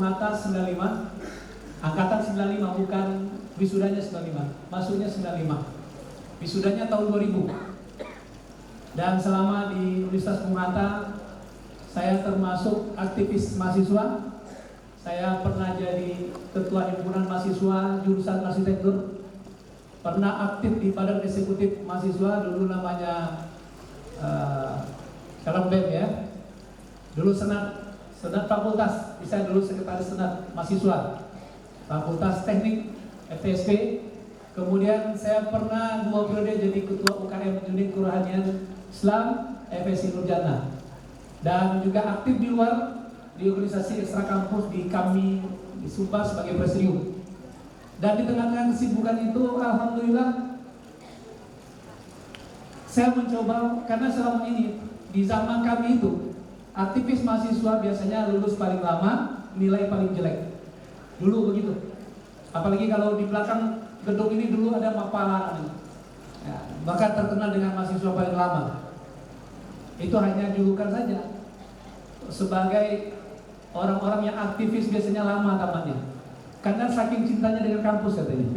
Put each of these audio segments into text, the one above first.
Pungata 95, angkatan 95, bukan wisudanya 95, masuknya 95, wisudanya tahun 2000. Dan selama di Universitas Pungata saya termasuk aktivis mahasiswa. Saya pernah jadi ketua himpunan mahasiswa jurusan arsitektur, pernah aktif di badan eksekutif mahasiswa, dulu namanya sekarang BEM ya, dulu senat fakultas, saya dulu sekretaris senat mahasiswa fakultas teknik FTSP. Kemudian saya pernah 2 periode jadi ketua UKM unit kerohanian Islam FSI Nurjana, dan juga aktif di luar di organisasi ekstra kampus di kami di Sumbar sebagai presidium. Dan di tengah-tengah kesibukan itu, alhamdulillah saya mencoba, karena selama ini di zaman kami itu aktivis mahasiswa biasanya lulus paling lama, nilai paling jelek. Dulu begitu. Apalagi kalau di belakang gedung ini dulu ada Mapala, ya, bahkan terkenal dengan mahasiswa paling lama. Itu hanya julukan saja. Sebagai orang-orang yang aktivis biasanya lama tamatnya, karena saking cintanya dengan kampus katanya.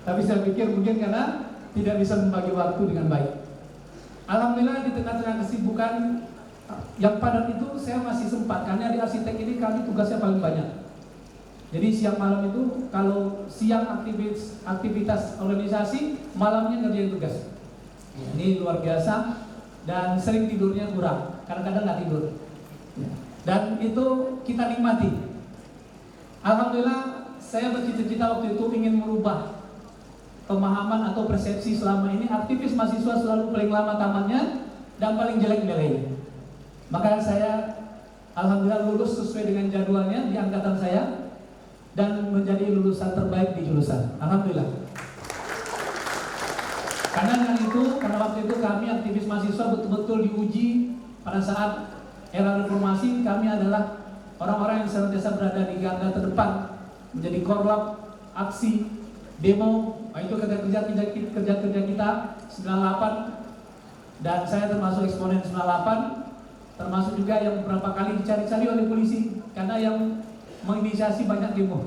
Tapi saya pikir mungkin karena tidak bisa membagi waktu dengan baik. Alhamdulillah di tengah-tengah kesibukan yang padat itu saya masih sempat, karena di arsitek ini kami tugasnya paling banyak. Jadi siang malam itu, kalau siang aktivitas organisasi, malamnya ngerjain tugas. Ini luar biasa, dan sering tidurnya kurang, kadang-kadang nggak tidur. Dan itu kita nikmati. Alhamdulillah saya bercita-cita waktu itu ingin merubah pemahaman atau persepsi selama ini aktivis mahasiswa selalu paling lama tamatnya dan paling jelek nilainya. Maka saya alhamdulillah lulus sesuai dengan jadwalnya di angkatan saya dan menjadi lulusan terbaik di jurusan. Alhamdulillah. Karena dengan itu, karena waktu itu kami aktivis mahasiswa betul-betul diuji pada saat era reformasi. Kami adalah orang-orang yang senantiasa berada di garda terdepan, menjadi korlap, aksi, demo. Itu kerja-kerja kita 98, dan saya termasuk eksponen 98, termasuk juga yang beberapa kali dicari-cari oleh polisi karena yang menginisiasi banyak demo.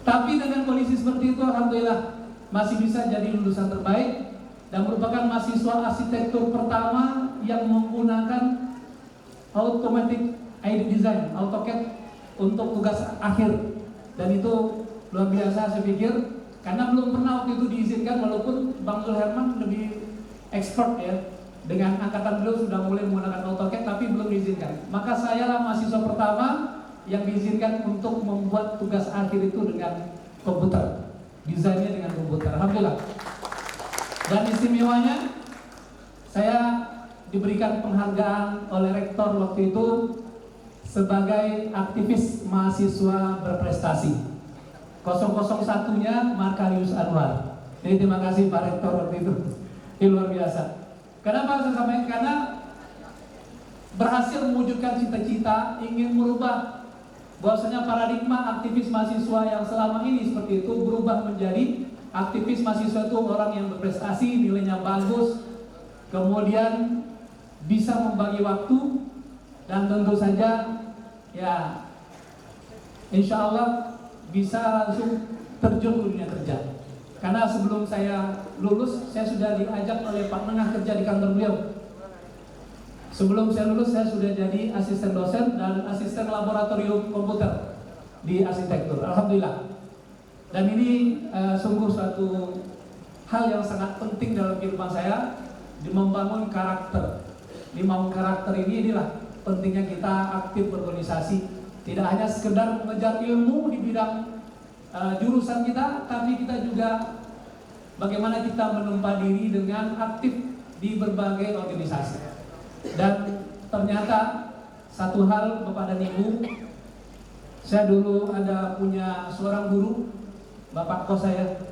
Tapi dengan kondisi seperti itu, alhamdulillah masih bisa jadi lulusan terbaik dan merupakan mahasiswa arsitektur pertama yang menggunakan automatic ID design, AutoCAD untuk tugas akhir. Dan itu luar biasa saya pikir, karena belum pernah waktu itu diizinkan, walaupun Bang Zul Herman lebih expert ya, dengan angkatan beliau sudah mulai menggunakan AutoCAD, tapi belum diizinkan. Maka saya lah mahasiswa pertama yang diizinkan untuk membuat tugas akhir itu dengan komputer, desainnya dengan komputer. Alhamdulillah. Dan istimewanya, saya diberikan penghargaan oleh rektor waktu itu sebagai aktivis mahasiswa berprestasi. 001-nya Markarius Anwar. Jadi terima kasih Pak Rektor waktu itu. Ini luar biasa. Kenapa saya sampaikan? Karena berhasil mewujudkan cita-cita ingin merubah bahwasanya paradigma aktivis mahasiswa yang selama ini seperti itu berubah menjadi aktivis mahasiswa itu orang yang berprestasi, nilainya bagus, kemudian bisa membagi waktu, dan tentu saja ya insya Allah bisa langsung terjun ke dunia kerja. Karena sebelum saya lulus, saya sudah diajak oleh Pak Nengah kerja di kantor beliau. Sebelum saya lulus, saya sudah jadi asisten dosen dan asisten laboratorium komputer di arsitektur. Alhamdulillah. Dan ini sungguh suatu hal yang sangat penting dalam kehidupan saya, di membangun karakter. Di membangun karakter ini inilah pentingnya kita aktif berorganisasi. Tidak hanya sekedar mengejar ilmu di bidang jurusan kita, tapi kita juga bagaimana kita menumpa diri dengan aktif di berbagai organisasi. Dan ternyata satu hal Bapak dan Ibu, saya dulu ada punya seorang guru, Bapak kos saya.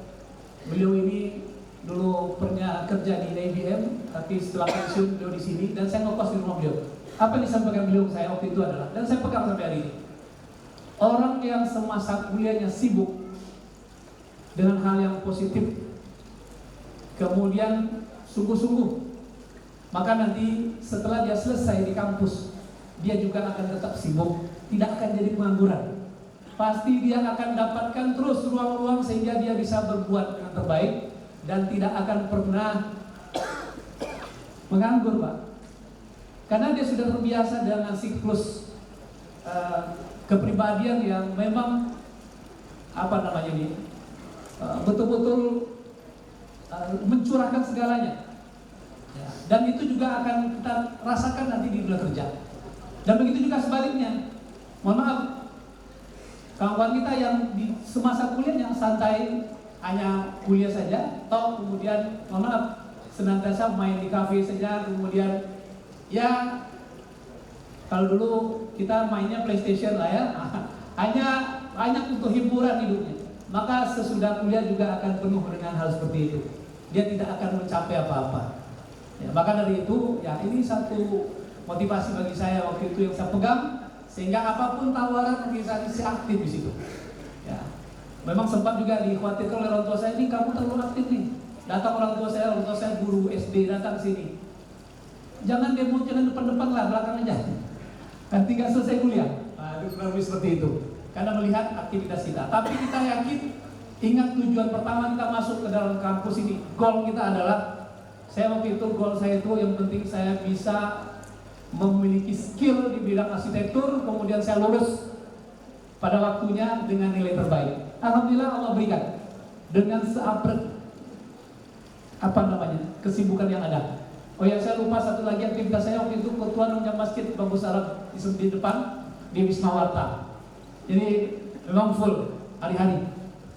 Beliau ini dulu pernah kerja di IBM, tapi setelah pensiun beliau di sini, dan saya ngekos di rumah beliau. Apa yang disampaikan beliau ke saya waktu itu adalah, dan saya pegang sampai hari ini, orang yang semasa kuliahnya sibuk dengan hal yang positif, kemudian sungguh-sungguh, maka nanti setelah dia selesai di kampus, dia juga akan tetap sibuk, tidak akan jadi pengangguran. pasti dia akan dapatkan terus ruang-ruang sehingga dia bisa berbuat dengan terbaik dan tidak akan pernah menganggur, Pak. Karena dia sudah terbiasa dengan siklus kepribadian yang memang betul-betul mencurahkan segalanya. Ya. Dan itu juga akan kita rasakan nanti di dunia kerja. Dan begitu juga sebaliknya. Mohon maaf, kawan kita yang di semasa kuliah yang santai hanya kuliah saja, atau kemudian mohon maaf senantiasa main di kafe saja, kemudian ya kalau dulu kita mainnya PlayStation lah ya, hanya untuk hiburan hidupnya. Maka sesudah kuliah juga akan penuh dengan hal seperti itu. Dia tidak akan mencapai apa-apa. Ya, maka dari itu, ya ini satu motivasi bagi saya waktu itu yang saya pegang, sehingga apapun tawaran organisasi saya aktif di situ. Ya, memang sempat juga dikhawatirkan oleh orang tua saya, ini kamu terlalu aktif nih. Datang orang tua saya guru SD datang sini. Jangan demo, jangan depan-depan lah, belakang aja. Kan tinggal selesai kuliah. Nah, itu kurang lebih seperti itu. Karena melihat aktivitas kita. Tapi kita yakin, ingat tujuan pertama kita masuk ke dalam kampus ini. Goal kita adalah, goal saya itu yang penting saya bisa memiliki skill di bidang arsitektur, kemudian saya lulus pada waktunya dengan nilai terbaik. Alhamdulillah Allah berikan dengan kesibukan yang ada. Oh ya, saya lupa satu lagi aktivitas saya waktu itu, ketua nunjang masjid Bagus Arab di depan di Wisma Warta. Jadi memang full hari-hari.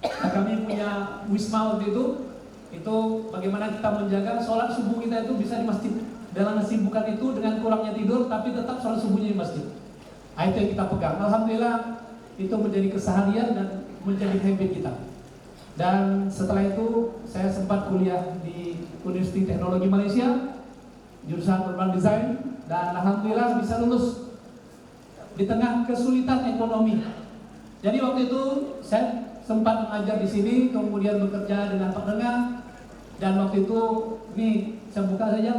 Nah, kami punya wisma waktu itu bagaimana kita menjaga sholat subuh kita itu bisa di masjid. Dalam kesibukan itu dengan kurangnya tidur, tapi tetap sholat subuhnya di masjid. Nah, itu yang kita pegang. Alhamdulillah itu menjadi keseharian dan menjadi habit kita. Dan setelah itu saya sempat kuliah di Universitas Teknologi Malaysia, jurusan Urban Design, dan alhamdulillah bisa lulus di tengah kesulitan ekonomi. Jadi waktu itu saya sempat mengajar di sini, kemudian bekerja dengan Pak Dengah, dan waktu itu ini saya buka saja,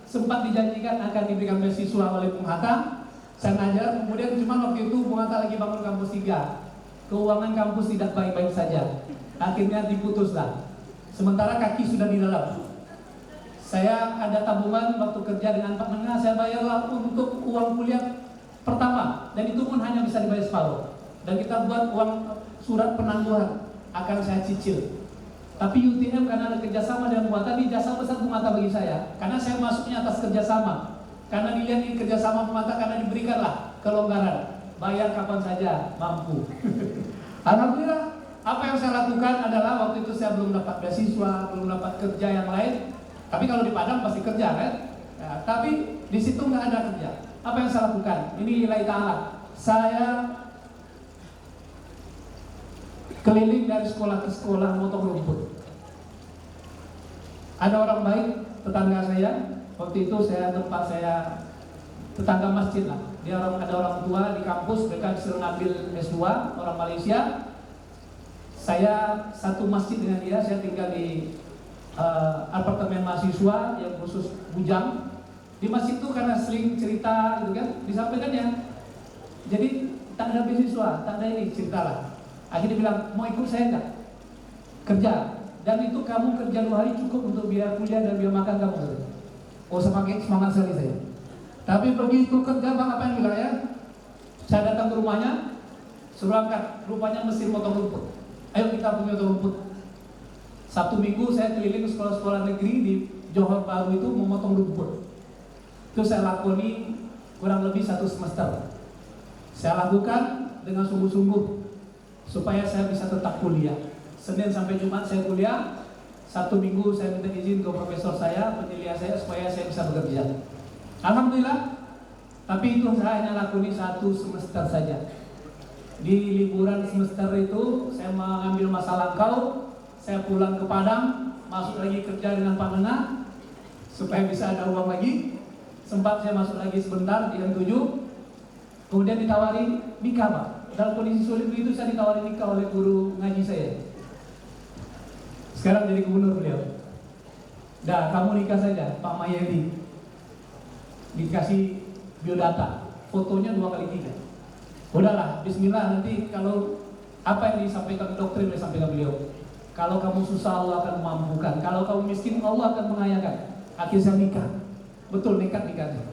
sempat dijanjikan akan diberikan beasiswa oleh Bung Hatta. Saya ngajar, kemudian cuma waktu itu Bung Hatta lagi bangun kampus 3. Keuangan kampus tidak baik-baik saja. Akhirnya diputuslah. Sementara kaki sudah di dalam. Saya ada tabungan waktu kerja dengan Pak Dengah, saya bayarlah untuk uang kuliah pertama, dan itu pun hanya bisa dibayar separuh. Dan kita buat uang surat penangguhan, akan saya cicil. Tapi UTM karena ada kerjasama dengan Bung Hatta, ini jasa besar Bung Hatta bagi saya. Karena saya masuknya atas kerjasama. Karena dilihat ini kerjasama Bung Hatta, karena diberikanlah kelonggaran. Bayar kapan saja, mampu. Alhamdulillah, apa yang saya lakukan adalah waktu itu saya belum dapat beasiswa, belum dapat kerja yang lain. Tapi kalau di Padang pasti kerja kan? Ya, tapi di situ nggak ada kerja. Apa yang saya lakukan? Ini lillahi ta'ala. Saya keliling dari sekolah ke sekolah motong rumput. Ada orang baik, tetangga saya. Waktu itu saya tetangga masjid lah. Ada orang tua di kampus, mereka disuruh ngambil S2, orang Malaysia. Saya satu masjid dengan dia, saya tinggal di apartemen mahasiswa yang khusus bujang. Di masjid itu karena sering cerita gitu kan, disampaikan ya. Jadi tak ada beasiswa, tak ada ini, ceritalah. Akhirnya bilang, mau ikut saya enggak? Kerja. Dan itu kamu kerja 2 hari cukup untuk biaya kuliah dan biaya makan kamu. Oh, semakin semangat sekali saya. Tapi begitu kerja, Bang, apa yang bilang ya? Saya datang ke rumahnya, suruh angkat, rupanya mesin motong rumput. Ayo kita pergi motong rumput. Sabtu Minggu saya keliling ke sekolah-sekolah negeri di Johor Bahru itu memotong rumput. Itu saya lakoni kurang lebih 1 semester. Saya lakukan dengan sungguh-sungguh supaya saya bisa tetap kuliah. Senin sampai Jumat saya kuliah, Sabtu Minggu saya minta izin ke profesor saya, penilaian saya supaya saya bisa bekerja. Alhamdulillah, tapi itu saya hanya lakoni 1 semester saja. Di liburan semester itu saya mengambil masa langkau, saya pulang ke Padang, masuk lagi kerja dengan Pak Dengah supaya bisa ada uang lagi. Sempat saya masuk lagi sebentar di M7, kemudian ditawari nikah, Pak. Dalam kondisi sulit itu saya ditawari nikah oleh guru ngaji saya. Sekarang jadi gubernur beliau. Dah, kamu nikah saja, Pak Mayedi. Dikasih biodata, fotonya 2x3. Udahlah, bismillah, nanti kalau Apa yang disampaikan doktrin yang disampaikan beliau? Kalau kamu susah Allah akan memampukan, kalau kamu miskin Allah akan mengayakan. Akhirnya saya nikah, betul nekat nikahnya.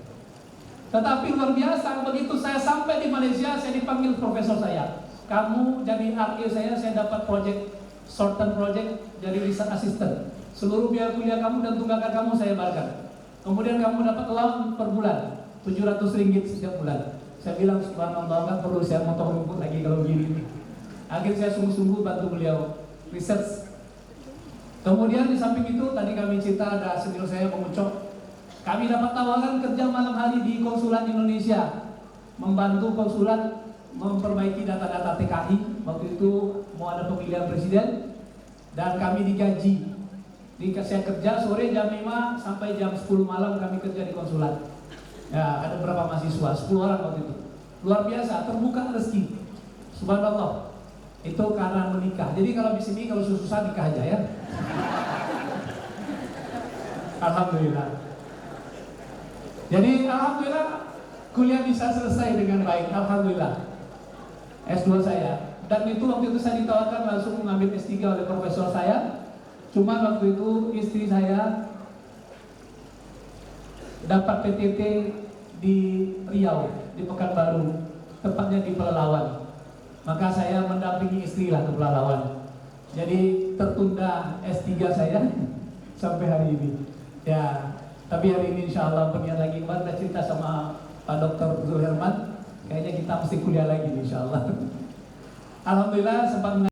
Tetapi luar biasa, begitu saya sampai di Malaysia, saya dipanggil profesor saya. Kamu jadi RA saya dapat project, short term project, jadi research assistant. Seluruh biaya kuliah kamu dan tunggakan kamu saya bayarkan. Kemudian kamu dapat allowance per bulan, 700 ringgit setiap bulan. Saya bilang subhanallah, nggak perlu saya motong rumput lagi kalau gini. Akhirnya saya sungguh-sungguh bantu beliau research. Kemudian di samping itu tadi kami cerita ada senior saya mengucap, kami dapat tawaran kerja malam hari di konsulat Indonesia, membantu konsulat memperbaiki data-data TKI. Waktu itu mau ada pemilihan presiden dan kami digaji. Saya kerja sore jam 5 sampai jam 10 malam kami kerja di konsulat. Ya, ada berapa mahasiswa? 10 orang waktu itu. Luar biasa, terbuka rezeki. Subhanallah. Itu karena menikah. Jadi kalau di sini kalau susah nikah aja ya. Alhamdulillah. Jadi alhamdulillah kuliah bisa selesai dengan baik. Alhamdulillah. S2 saya. Dan itu waktu itu saya ditawarkan langsung mengambil S3 oleh profesor saya. Cuma waktu itu istri saya dapat PTT di Riau, di Pekanbaru, tepatnya di Pelalawan. Maka saya mendampingi istri lah ke Pelalawan. Jadi tertunda S3 saya sampai hari ini. Ya, tapi hari ini insya Allah berniat lagi. Kemarin kita cerita sama Pak Dr. Zulherman, kayaknya kita mesti kuliah lagi insya Allah. Alhamdulillah sempat